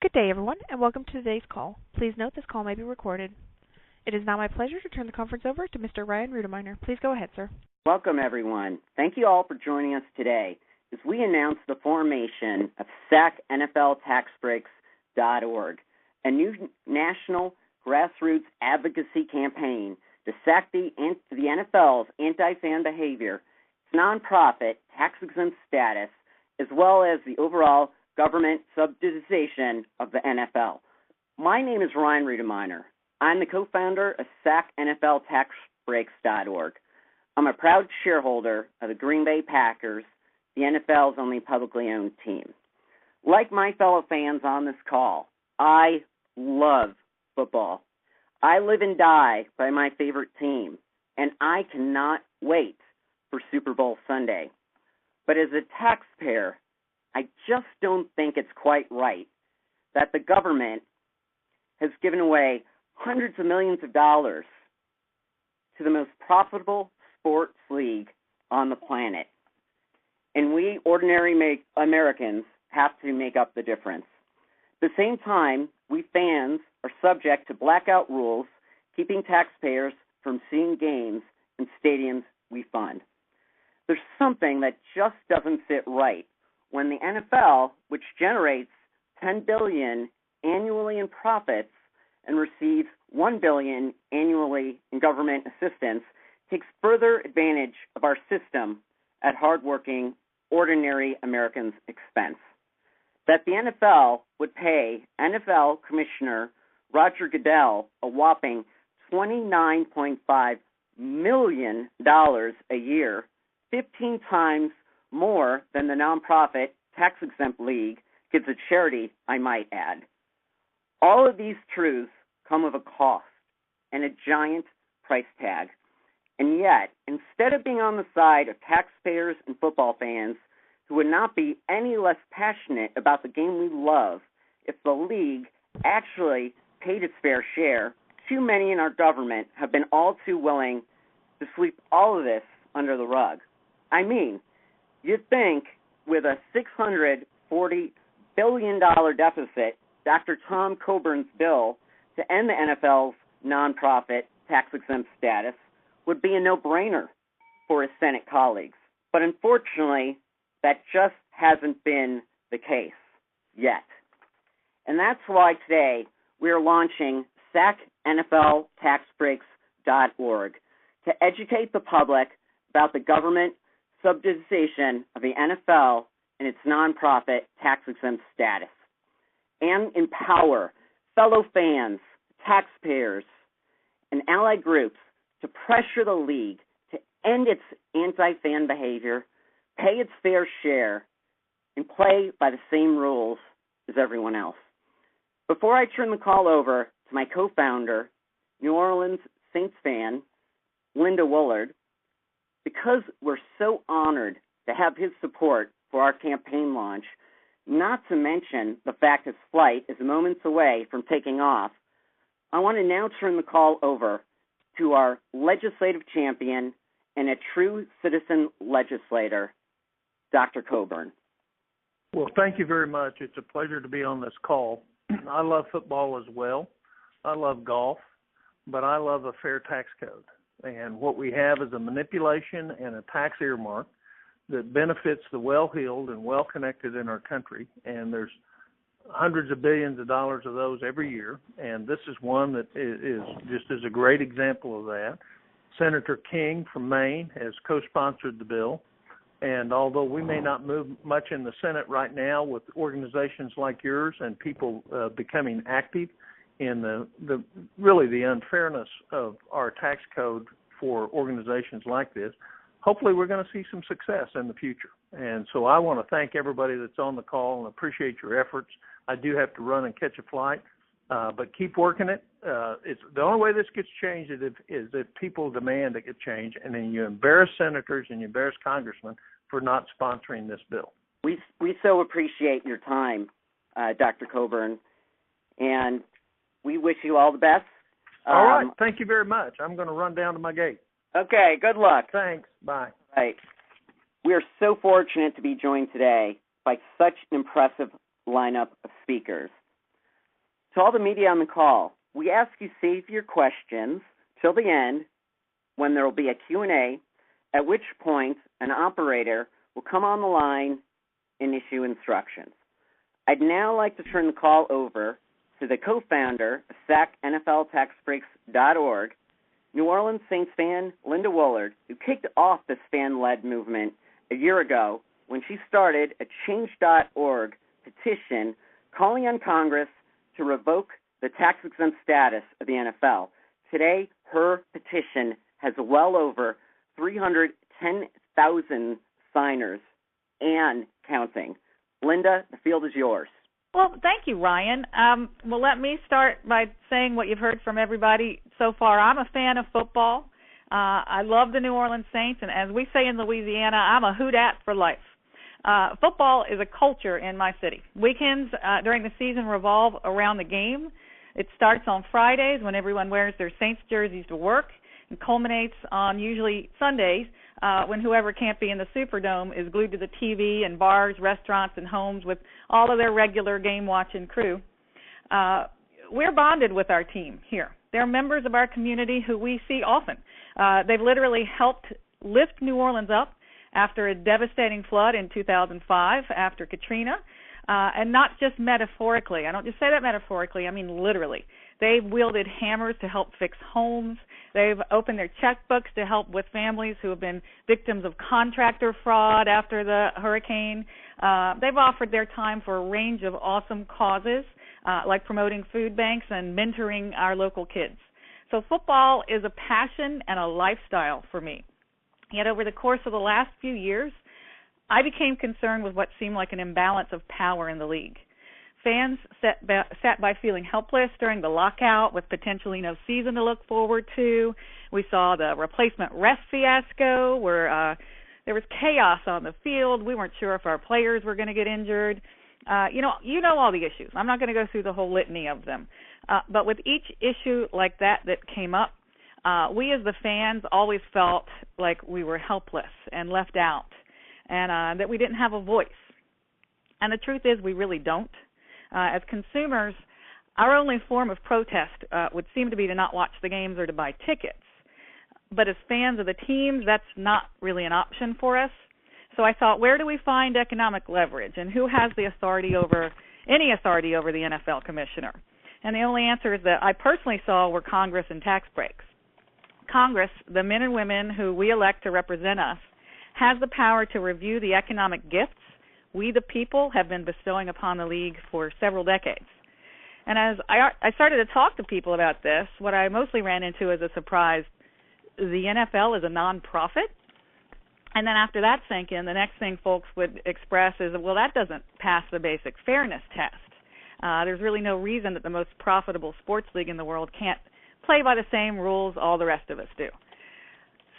Good day, everyone, and welcome to today's call. Please note this call may be recorded. It is now my pleasure to turn the conference over to Mr. Ryan Rudeminer. Please go ahead, sir. Welcome, everyone. Thank you all for joining us today as we announce the formation of SackNFLTaxBreaks.org, a new national grassroots advocacy campaign to sack the NFL's anti-fan behavior, its nonprofit tax-exempt status, as well as the overall government subsidization of the NFL. My name is Ryan Rudeminer. I'm the co-founder of SackNFLTaxBreaks.org. I'm a proud shareholder of the Green Bay Packers, the NFL's only publicly owned team. Like my fellow fans on this call, I love football. I live and die by my favorite team, and I cannot wait for Super Bowl Sunday. But as a taxpayer, I just don't think it's quite right that the government has given away hundreds of millions of dollars to the most profitable sports league on the planet. And we ordinary Americans have to make up the difference. At the same time, we fans are subject to blackout rules, keeping taxpayers from seeing games in stadiums we fund. There's something that just doesn't sit right when the NFL, which generates $10 billion annually in profits and receives $1 billion annually in government assistance, takes further advantage of our system at hardworking, ordinary Americans' expense. That the NFL would pay NFL Commissioner Roger Goodell a whopping $29.5 million a year, 15 times more than the nonprofit tax-exempt league gives a charity, I might add. All of these truths come with a cost and a giant price tag. And yet, instead of being on the side of taxpayers and football fans who would not be any less passionate about the game we love if the league actually paid its fair share, too many in our government have been all too willing to sweep all of this under the rug. I mean, you'd think with a $640 billion deficit, Dr. Tom Coburn's bill to end the NFL's nonprofit tax-exempt status would be a no-brainer for his Senate colleagues. But unfortunately, that just hasn't been the case yet. And that's why today we are launching SackNFLTaxBreaks.org to educate the public about the government subsidization of the NFL and its nonprofit tax-exempt status, and empower fellow fans, taxpayers, and allied groups to pressure the league to end its anti-fan behavior, pay its fair share, and play by the same rules as everyone else. Before I turn the call over to my co-founder, New Orleans Saints fan, Linda Woolard, because we're so honored to have his support for our campaign launch, not to mention the fact his flight is moments away from taking off, I want to now turn the call over to our legislative champion and a true citizen legislator, Dr. Coburn. Well, thank you very much. It's a pleasure to be on this call. I love football as well. I love golf, but I love a fair tax code. And what we have is a manipulation and a tax earmark that benefits the well-heeled and well-connected in our country. And there's hundreds of billions of dollars of those every year. And this is one that is a great example of that. Senator King from Maine has co-sponsored the bill. And although we may not move much in the Senate right now with organizations like yours and people becoming active in the unfairness of our tax code for organizations like this, hopefully we're going to see some success in the future. And so I want to thank everybody that's on the call and appreciate your efforts. I do have to run and catch a flight, but keep working it. It's the only way this gets changed is if people demand it get changed, and then you embarrass senators and you embarrass congressmen for not sponsoring this bill. We so appreciate your time, Dr. Coburn, and we wish you all the best. All right. Thank you very much. I'm going to run down to my gate. Okay. Good luck. Thanks. Bye. Right. We are so fortunate to be joined today by such an impressive lineup of speakers. To all the media on the call, we ask you save your questions till the end when there will be a Q&A, at which point an operator will come on the line and issue instructions. I'd now like to turn the call over to the co-founder of SACNFLTaxBreaks.org, New Orleans Saints fan Linda Woolard, who kicked off this fan-led movement a year ago when she started a Change.org petition calling on Congress to revoke the tax-exempt status of the NFL. Today, her petition has well over 310,000 signers and counting. Linda, the field is yours. Well, thank you, Ryan. Well, let me start by saying what you've heard from everybody so far. I'm a fan of football. I love the New Orleans Saints, and as we say in Louisiana, I'm a Houdat for life. Football is a culture in my city. Weekends during the season revolve around the game. It starts on Fridays when everyone wears their Saints jerseys to work and culminates on usually Sundays when whoever can't be in the Superdome is glued to the TV in bars, restaurants, and homes with all of their regular game-watching crew. We're bonded with our team here. They're members of our community who we see often. They've literally helped lift New Orleans up after a devastating flood in 2005 after Katrina, and not just metaphorically. I don't just say that metaphorically, I mean literally. They've wielded hammers to help fix homes. They've opened their checkbooks to help with families who have been victims of contractor fraud after the hurricane. They've offered their time for a range of awesome causes, like promoting food banks and mentoring our local kids. So football is a passion and a lifestyle for me. Yet over the course of the last few years, I became concerned with what seemed like an imbalance of power in the league. Fans sat by feeling helpless during the lockout with potentially no season to look forward to. We saw the replacement ref fiasco where there was chaos on the field. We weren't sure if our players were going to get injured. You know all the issues. I'm not going to go through the whole litany of them. But with each issue like that came up, we as the fans always felt like we were helpless and left out and that we didn't have a voice. And the truth is we really don't. As consumers, our only form of protest would seem to be to not watch the games or to buy tickets. But as fans of the teams, that's not really an option for us. So I thought, where do we find economic leverage, and who has the authority over any authority over the NFL commissioner? And the only answers that I personally saw were Congress and tax breaks. Congress, the men and women who we elect to represent us, has the power to review the economic gifts we, the people, have been bestowing upon the league for several decades. And as I started to talk to people about this, what I mostly ran into as a surprise, the NFL is a nonprofit. And then after that sank in, the next thing folks would express is, well, that doesn't pass the basic fairness test. There's really no reason that the most profitable sports league in the world can't play by the same rules all the rest of us do.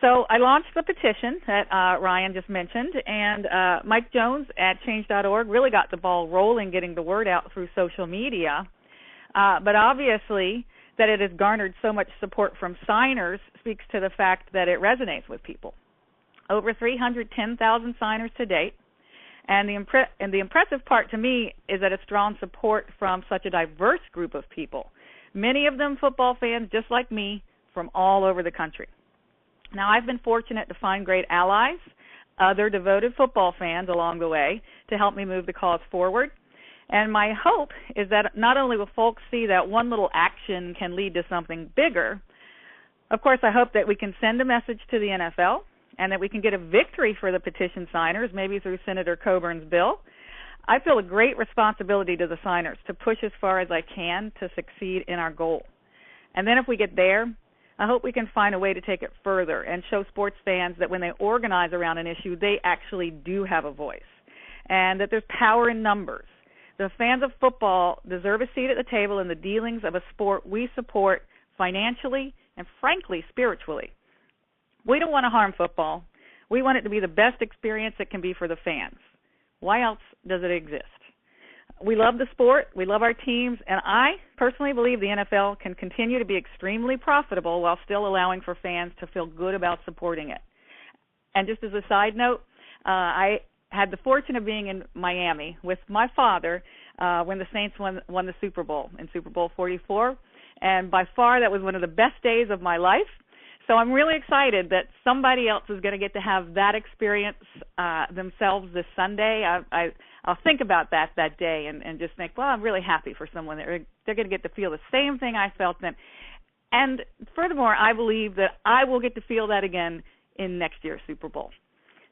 So I launched the petition that Ryan just mentioned, and Mike Jones at Change.org really got the ball rolling, getting the word out through social media. But obviously that it has garnered so much support from signers speaks to the fact that it resonates with people. Over 310,000 signers to date, and the impressive part to me is that it's drawn support from such a diverse group of people, many of them football fans just like me from all over the country. Now, I've been fortunate to find great allies, other devoted football fans along the way to help me move the cause forward. And my hope is that not only will folks see that one little action can lead to something bigger, of course, I hope that we can send a message to the NFL and that we can get a victory for the petition signers, maybe through Senator Coburn's bill. I feel a great responsibility to the signers to push as far as I can to succeed in our goal. And then if we get there, I hope we can find a way to take it further and show sports fans that when they organize around an issue, they actually do have a voice and that there's power in numbers. The fans of football deserve a seat at the table in the dealings of a sport we support financially and, frankly, spiritually. We don't want to harm football. We want it to be the best experience it can be for the fans. Why else does it exist? We love the sport, we love our teams, and I personally believe the NFL can continue to be extremely profitable while still allowing for fans to feel good about supporting it. And just as a side note, I had the fortune of being in Miami with my father when the Saints won the Super Bowl in Super Bowl 44. And by far, that was one of the best days of my life. So I'm really excited that somebody else is going to get to have that experience themselves this Sunday. I'll think about that day and just think, well, I'm really happy for someone. They're going to get to feel the same thing I felt then. And furthermore, I believe that I will get to feel that again in next year's Super Bowl.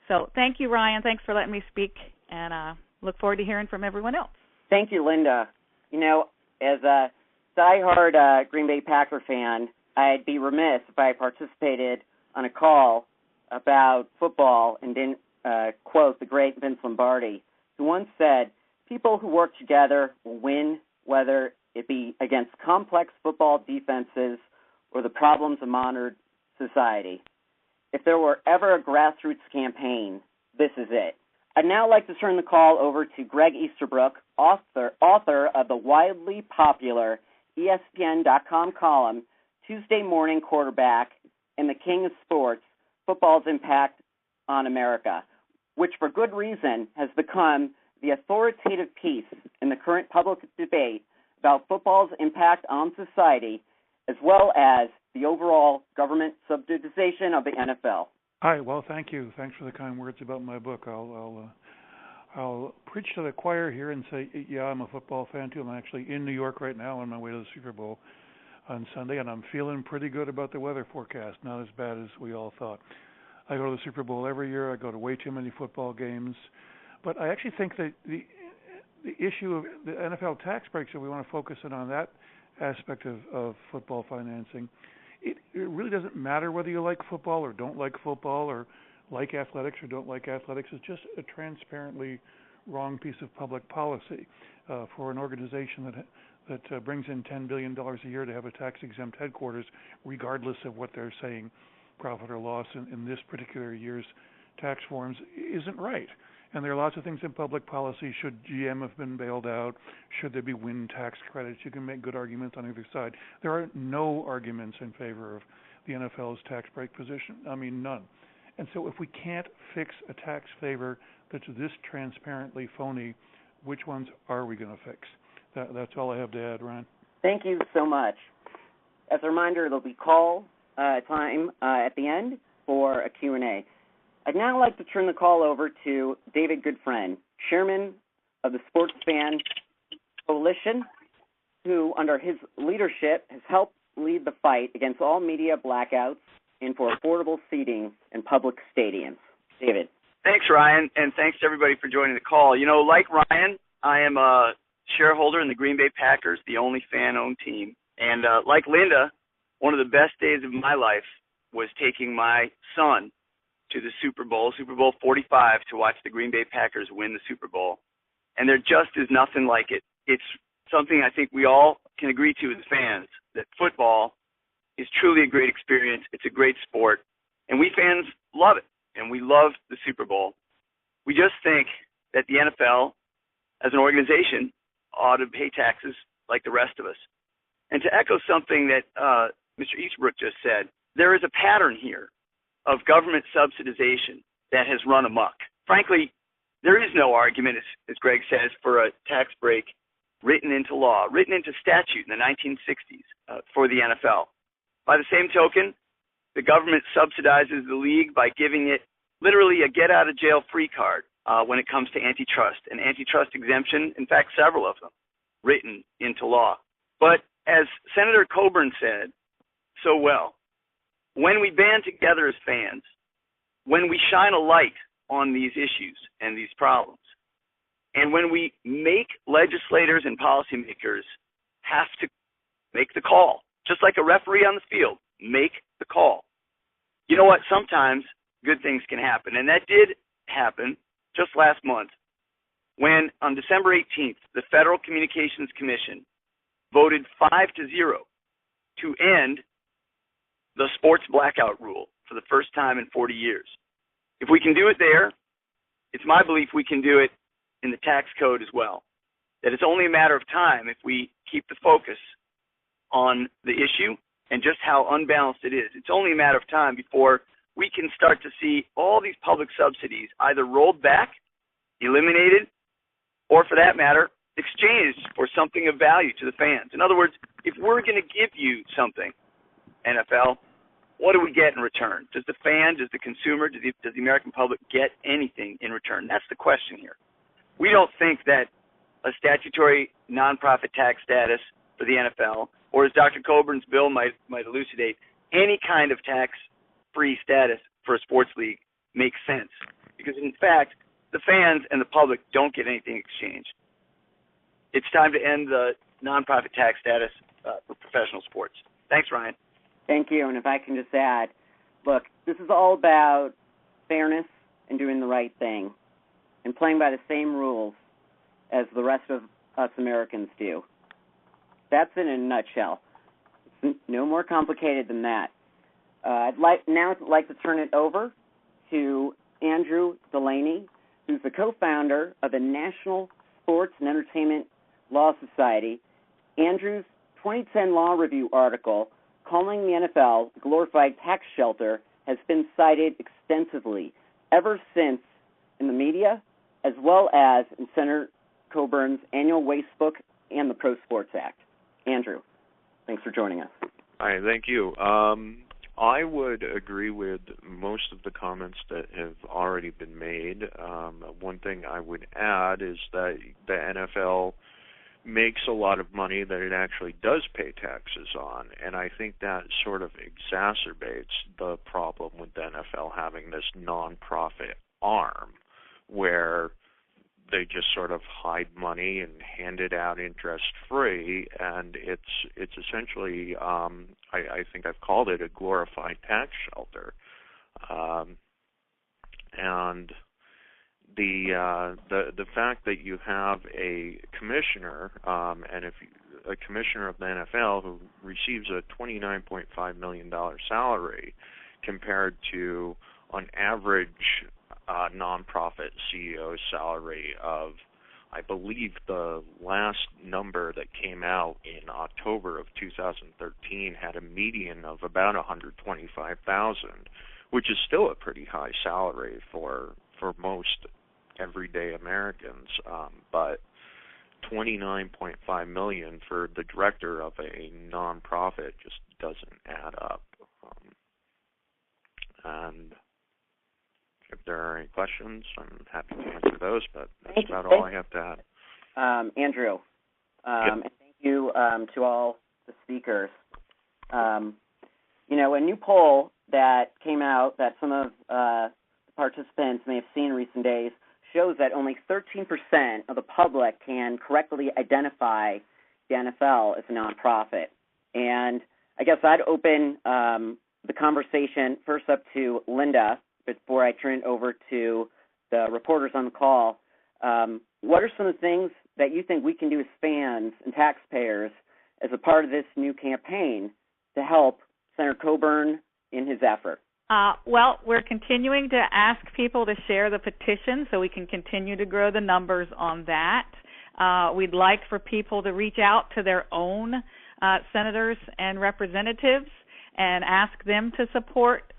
So thank you, Ryan. Thanks for letting me speak, and look forward to hearing from everyone else. Thank you, Linda. You know, as a diehard Green Bay Packer fan, I'd be remiss if I participated on a call about football and didn't quote the great Vince Lombardi, who once said, "People who work together will win, whether it be against complex football defenses or the problems of modern society. If there were ever a grassroots campaign, this is it." I'd now like to turn the call over to Greg Easterbrook, author of the widely popular ESPN.com column, Tuesday Morning Quarterback and the King of Sports, Football's Impact on America, which for good reason has become the authoritative piece in the current public debate about football's impact on society, as well as the overall government subsidization of the NFL. Hi. Well, thank you. Thanks for the kind words about my book. I'll preach to the choir here and say, yeah, I'm a football fan too. I'm actually in New York right now on my way to the Super Bowl on Sunday, and I'm feeling pretty good about the weather forecast. Not as bad as we all thought. I go to the Super Bowl every year. I go to way too many football games, but I actually think that the issue of the NFL tax breaks, if we want to focus in on that aspect of football financing, it really doesn't matter whether you like football or don't like football or like athletics or don't like athletics. It's just a transparently wrong piece of public policy for an organization that brings in $10 billion a year to have a tax-exempt headquarters, regardless of what they're saying, profit or loss in this particular year's tax forms, isn't right. And there are lots of things in public policy. Should GM have been bailed out? Should there be wind tax credits? You can make good arguments on either side. There are no arguments in favor of the NFL's tax break position. I mean, none. And so if we can't fix a tax favor that's this transparently phony, which ones are we going to fix? That's all I have to add, Ryan. Thank you so much. As a reminder, there'll be call time at the end for a Q&A. I'd now like to turn the call over to David Goodfriend, chairman of the Sports Fan Coalition, who, under his leadership, has helped lead the fight against all media blackouts and for affordable seating in public stadiums. David. Thanks, Ryan, and thanks to everybody for joining the call. You know, like Ryan, I am a shareholder in the Green Bay Packers, the only fan-owned team. And like Linda, one of the best days of my life was taking my son to the Super Bowl 45, to watch the Green Bay Packers win the Super Bowl. And there just is nothing like it. It's something I think we all can agree to as fans, that football is truly a great experience. It's a great sport, and we fans love it, and we love the Super Bowl. We just think that the NFL, as an organization, ought to pay taxes like the rest of us. And to echo something that Mr. Easterbrook just said, there is a pattern here of government subsidization that has run amok. Frankly, there is no argument, as Greg says, for a tax break written into law, written into statute in the 1960s for the NFL. By the same token, the government subsidizes the league by giving it literally a get-out-of-jail-free card when it comes to antitrust, an antitrust exemption, in fact, several of them, written into law. But as Senator Coburn said so well, when we band together as fans, when we shine a light on these issues and these problems, and when we make legislators and policymakers have to make the call, just like a referee on the field, make the call. You know what? Sometimes good things can happen, and that did happen just last month when, on December 18th, the Federal Communications Commission voted 5-0 to end the sports blackout rule for the first time in 40 years. If we can do it there, it's my belief we can do it in the tax code as well, that it's only a matter of time if we keep the focus on the issue and just how unbalanced it is. It's only a matter of time before we can start to see all these public subsidies either rolled back, eliminated, or for that matter, exchanged for something of value to the fans. In other words, if we're going to give you something, NFL, what do we get in return? Does the fan, does the consumer, does the American public get anything in return? That's the question here. We don't think that a statutory nonprofit tax status for the NFL, or as Dr. Coburn's bill might elucidate, any kind of tax-free status for a sports league makes sense. Because, in fact, the fans and the public don't get anything exchanged. It's time to end the nonprofit tax status for professional sports. Thanks, Ryan. Thank you. And if I can just add, look, this is all about fairness and doing the right thing and playing by the same rules as the rest of us Americans do. That's it in a nutshell. It's no more complicated than that. I'd like to turn it over to Andrew Delaney, who's the co-founder of the National Sports and Entertainment Law Society. Andrew's 2010 Law Review article calling the NFL a glorified tax shelter has been cited extensively ever since in the media, as well as in Senator Coburn's annual Waste Book and the Pro Sports Act. Andrew, thanks for joining us. Hi, thank you. I would agree with most of the comments that have already been made. One thing I would add is that the NFL makes a lot of money that it actually does pay taxes on, and I think that sort of exacerbates the problem with the NFL having this nonprofit arm where they just sort of hide money and hand it out interest-free, and it's essentially, I think I've called it a glorified tax shelter. And the fact that you have a commissioner, and if a commissioner of the NFL who receives a $29.5 million salary compared to on average nonprofit CEO's salary of, I believe the last number that came out in October of 2013 had a median of about $125,000, which is still a pretty high salary for most everyday Americans, but $29.5 million for the director of a nonprofit just doesn't add up. And if there are any questions, I'm happy to answer those, but that's about all I have to add. Andrew, and thank you to all the speakers. A new poll that came out that some of the participants may have seen in recent days shows that only 13% of the public can correctly identify the NFL as a nonprofit. And I guess I'd open the conversation first up to Linda before I turn it over to the reporters on the call. What are some of the things that you think we can do as fans and taxpayers as a part of this new campaign to help Senator Coburn in his effort? Well, we're continuing to ask people to share the petition so we can continue to grow the numbers on that. We'd like for people to reach out to their own senators and representatives and ask them to support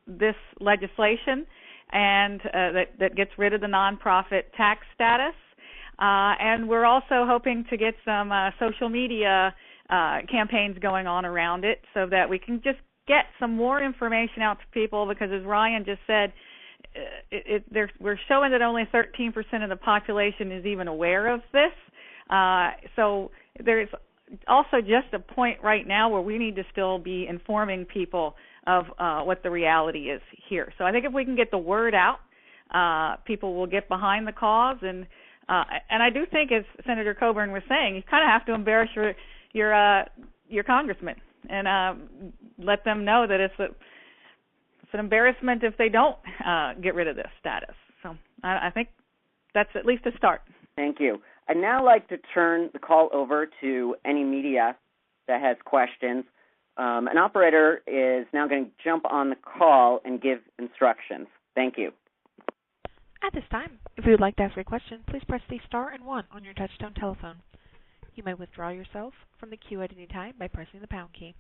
this legislation and that gets rid of the nonprofit tax status. And we're also hoping to get some social media campaigns going on around it so that we can just get some more information out to people, because as Ryan just said, we're showing that only 13% of the population is even aware of this. So there's also just a point right now where we need to still be informing people of what the reality is here. So I think if we can get the word out, people will get behind the cause. And I do think, as Senator Coburn was saying, you kind of have to embarrass your congressman and let them know that it's an embarrassment if they don't get rid of this status. So I think that's at least a start. Thank you. I'd now like to turn the call over to any media that has questions. An operator is now going to jump on the call and give instructions. Thank you. At this time, if you would like to ask a question, please press the star and 1 on your touch-tone telephone. You may withdraw yourself from the queue at any time by pressing the pound key.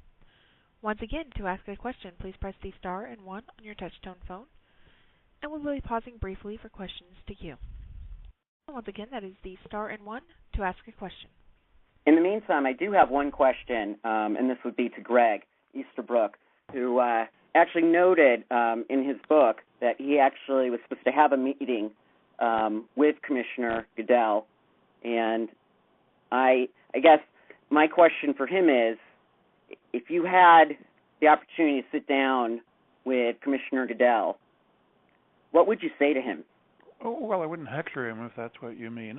Once again, to ask a question, please press the star and 1 on your touch-tone phone, and we'll be pausing briefly for questions to queue. Once again, that is the star and 1 to ask a question. In the meantime, I do have one question, and this would be to Greg Easterbrook, who actually noted in his book that he actually was supposed to have a meeting with Commissioner Goodell. And I guess my question for him is, if you had the opportunity to sit down with Commissioner Goodell, what would you say to him? Oh, well, I wouldn't hector him if that's what you mean.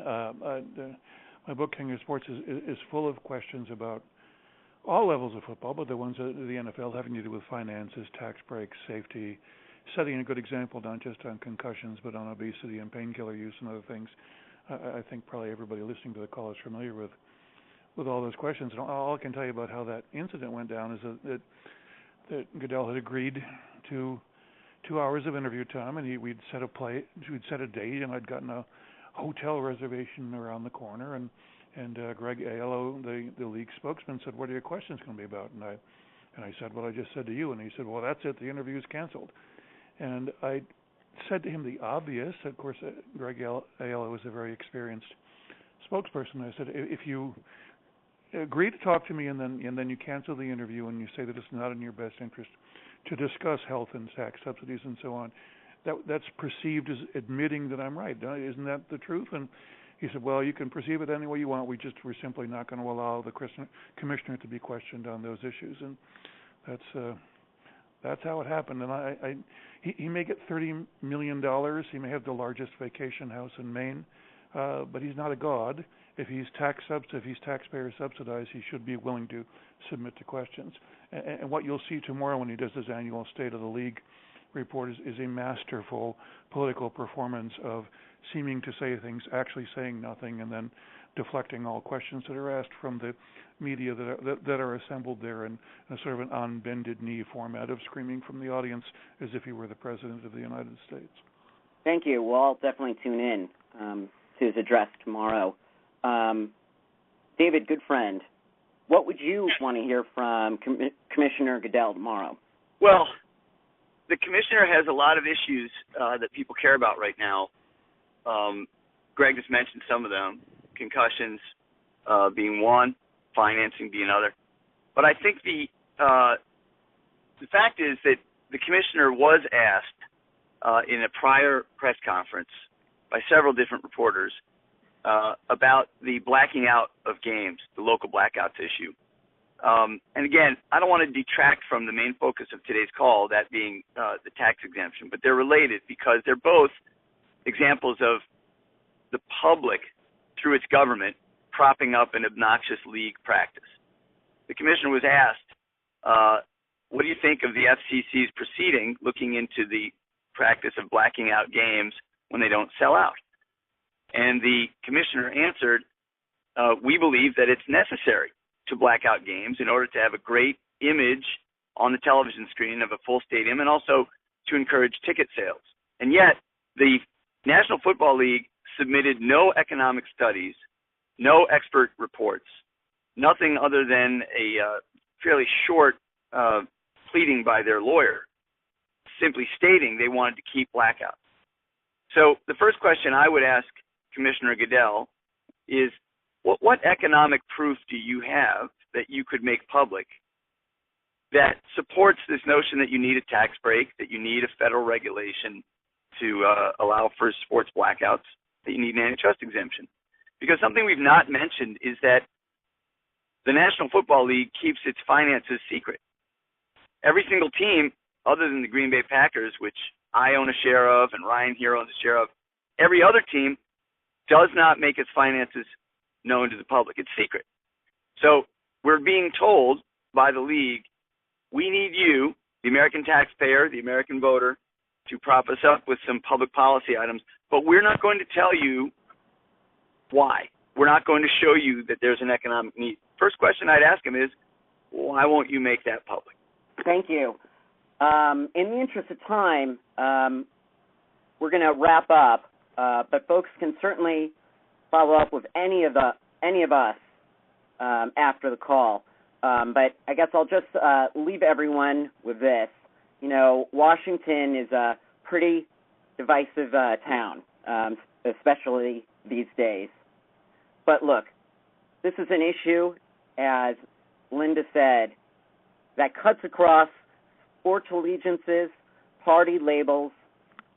My book, King of Sports, is full of questions about all levels of football, but the ones of the NFL having to do with finances, tax breaks, safety, setting a good example not just on concussions but on obesity and painkiller use and other things. I think probably everybody listening to the call is familiar with all those questions. And all I can tell you about how that incident went down is that Goodell had agreed to 2 hours of interview time, and we'd set a date, and I'd gotten a hotel reservation around the corner, and Greg Aiello, the league spokesman, said, "What are your questions going to be about?" And I said, "What I just said to you." And he said, "Well, that's it. The interview's canceled." And I said to him the obvious. Of course, Greg Aiello was a very experienced spokesperson. I said, "If you agree to talk to me and then you cancel the interview and you say that it's not in your best interest to discuss health and tax subsidies and so on, that's perceived as admitting that I'm right. Isn't that the truth?" And he said, "Well, you can perceive it any way you want. We're simply not going to allow the commissioner to be questioned on those issues." And that's how it happened. And he may get $30 million. He may have the largest vacation house in Maine, but he's not a god. If he's taxpayer subsidized, he should be willing to submit to questions. And what you'll see tomorrow when he does his annual State of the League report is a masterful political performance of seeming to say things, actually saying nothing, and then deflecting all questions that are asked from the media that are assembled there in a sort of an on bended knee format of screaming from the audience as if he were the President of the United States. Thank you. We'll all definitely tune in to his address tomorrow. David, good friend, what would you want to hear from Commissioner Goodell tomorrow? Well, the commissioner has a lot of issues that people care about right now. Greg just mentioned some of them, concussions being one, financing being another. But I think the fact is that the commissioner was asked in a prior press conference by several different reporters about the blacking out of games, the local blackouts issue. And again, I don't want to detract from the main focus of today's call, that being the tax exemption, but they're related because they're both examples of the public, through its government, propping up an obnoxious league practice. The commissioner was asked, what do you think of the FCC's proceeding looking into the practice of blacking out games when they don't sell out? And the commissioner answered, we believe that it's necessary to black out games in order to have a great image on the television screen of a full stadium and also to encourage ticket sales. And yet, the National Football League submitted no economic studies, no expert reports, nothing other than a fairly short pleading by their lawyer, simply stating they wanted to keep blackouts. So the first question I would ask Commissioner Goodell is, what economic proof do you have that you could make public that supports this notion that you need a tax break, that you need a federal regulation to allow for sports blackouts, that you need an antitrust exemption? Because something we've not mentioned is that the National Football League keeps its finances secret. Every single team, other than the Green Bay Packers, which I own a share of and Ryan here owns a share of, every other team does not make its finances known to the public. It's secret. So we're being told by the league, we need you, the American taxpayer, the American voter, to prop us up with some public policy items, but we're not going to tell you why. We're not going to show you that there's an economic need. First question I'd ask him is, why won't you make that public? Thank you. In the interest of time, we're going to wrap up, but folks can certainly follow up with any of us after the call. But I guess I'll just leave everyone with this. You know, Washington is a pretty divisive town, especially these days. But look, this is an issue, as Linda said, that cuts across sports allegiances, party labels,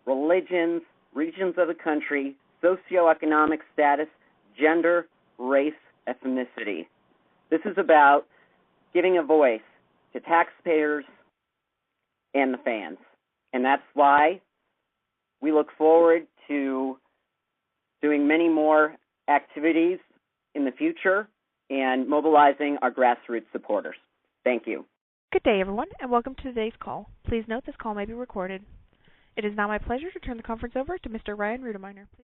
religions, regions of the country, socioeconomic status, gender, race, ethnicity. This is about giving a voice to taxpayers and the fans. And that's why we look forward to doing many more activities in the future and mobilizing our grassroots supporters. Thank you. Good day, everyone, and welcome to today's call. Please note this call may be recorded. It is now my pleasure to turn the conference over to Mr. Ryan Rudemeier.